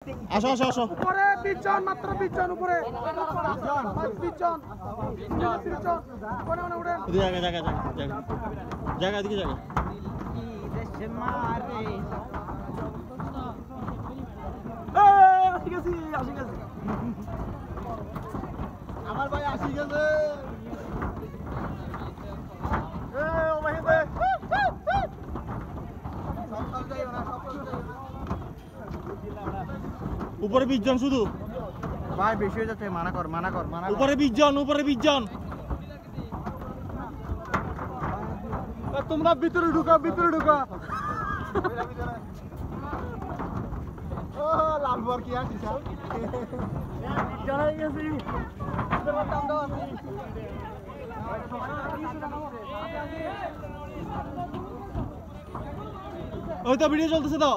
আসো আসো আসো উপরে 20 জন মাত্র 20 জন উপরে 20 জন কোনে কোনে উঠেন জায়গা জায়গা জায়গা দিকে জায়গা আসি গেছে আমার ভাই আসি গেছে ও ভাই উপরে 20 জন শুধু ভাই বেশি হয়ে যাচ্ছে মানা কর উপরে 20 জন তোমরা ভিতরে ঢুকা ও লাল বর কি আছে চলে গেছি ওই তো ভিডিও চলতেছে তো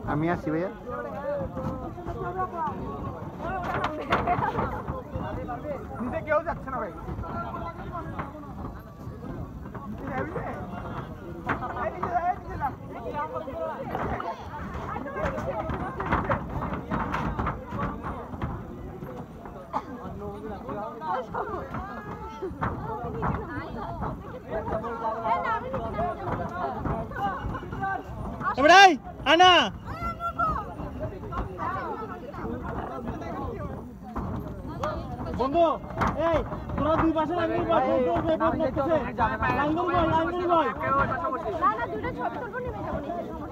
আমি আসছি ভাইয়া নিচে কেউ যাচ্ছে না ভাই এবারে আনা বন্ধু এই তোরা দুই পাশে লাইন বয় লাইন বয় না না দুটো ছবি তুলবো নেমে যাবো